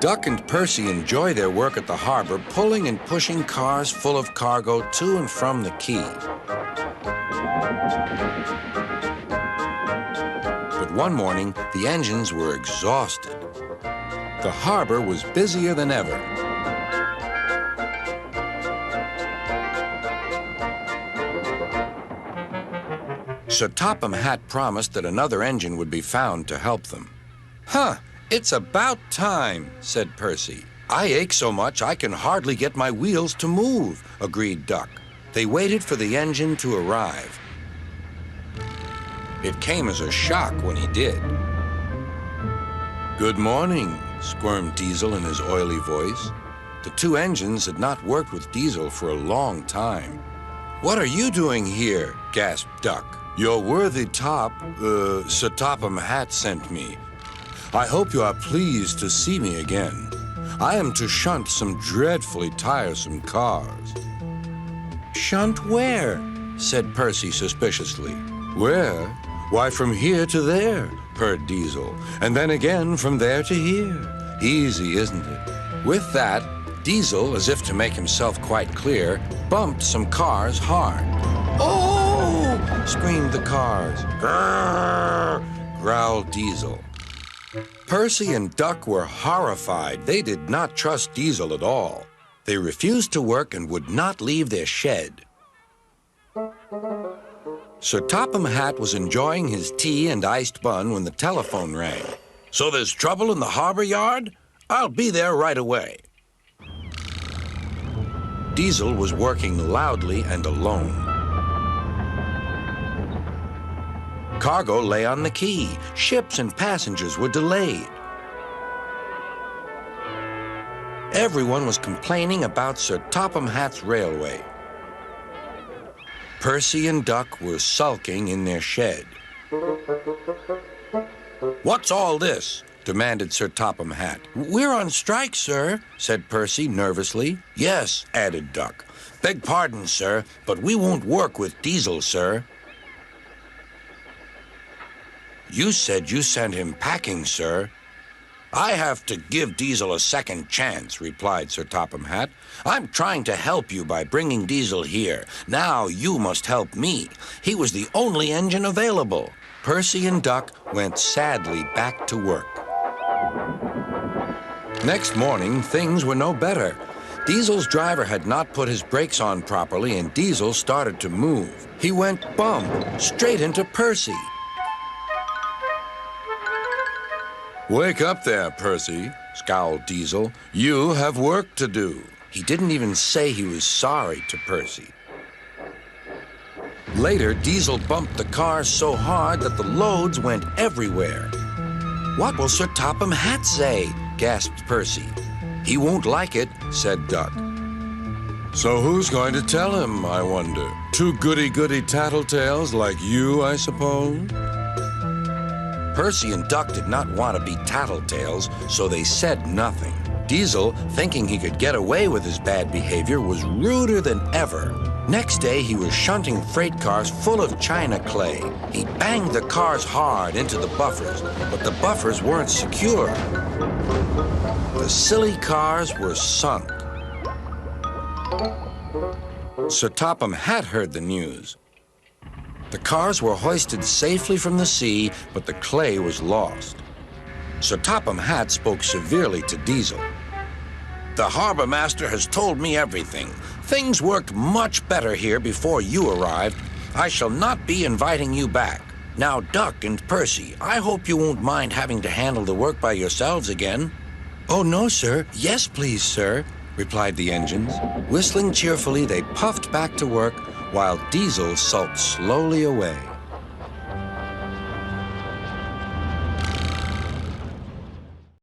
Duck and Percy enjoy their work at the harbor, pulling and pushing cars full of cargo to and from the quay. But one morning, the engines were exhausted. The harbor was busier than ever. Sir Topham Hatt promised that another engine would be found to help them. "Huh, it's about time," said Percy. "I ache so much I can hardly get my wheels to move," agreed Duck. They waited for the engine to arrive. It came as a shock when he did. "Good morning," squirmed Diesel in his oily voice. The two engines had not worked with Diesel for a long time. "What are you doing here?" gasped Duck. "Your worthy Sir Topham Hatt sent me. I hope you are pleased to see me again. I am to shunt some dreadfully tiresome cars." "Shunt where?" said Percy suspiciously. "Where? Why, from here to there," purred Diesel, "and then again from there to here. Easy, isn't it?" With that, Diesel, as if to make himself quite clear, bumped some cars hard. "Oh!" screamed the cars. "Grrr!" growled Diesel. Percy and Duck were horrified. They did not trust Diesel at all. They refused to work and would not leave their shed. Sir Topham Hatt was enjoying his tea and iced bun when the telephone rang. "So there's trouble in the harbor yard? I'll be there right away." Diesel was working loudly and alone. Cargo lay on the quay. Ships and passengers were delayed. Everyone was complaining about Sir Topham Hatt's railway. Percy and Duck were sulking in their shed. "What's all this?" demanded Sir Topham Hatt. "We're on strike, sir," said Percy nervously. "Yes," added Duck. "Beg pardon, sir, but we won't work with Diesel, sir." "You said you sent him packing, sir." "I have to give Diesel a second chance," replied Sir Topham Hatt. "I'm trying to help you by bringing Diesel here. Now you must help me. He was the only engine available." Percy and Duck went sadly back to work. Next morning, things were no better. Diesel's driver had not put his brakes on properly, and Diesel started to move. He went bump straight into Percy. "Wake up there, Percy," scowled Diesel. "You have work to do." He didn't even say he was sorry to Percy. Later, Diesel bumped the cars so hard that the loads went everywhere. "What will Sir Topham Hatt say?" gasped Percy. "He won't like it," said Duck. "So who's going to tell him, I wonder? Two goody-goody tattletales like you, I suppose?" Percy and Duck did not want to be tattletales, so they said nothing. Diesel, thinking he could get away with his bad behavior, was ruder than ever. Next day, he was shunting freight cars full of china clay. He banged the cars hard into the buffers, but the buffers weren't secure. The silly cars were sunk. Sir Topham Hatt heard the news. The cars were hoisted safely from the sea, but the clay was lost. Sir Topham Hatt spoke severely to Diesel. "The harbor master has told me everything. Things worked much better here before you arrived. I shall not be inviting you back. Now, Duck and Percy, I hope you won't mind having to handle the work by yourselves again." "Oh, no, sir. Yes, please, sir," replied the engines. Whistling cheerfully, they puffed back to work, while Diesel sulked slowly away.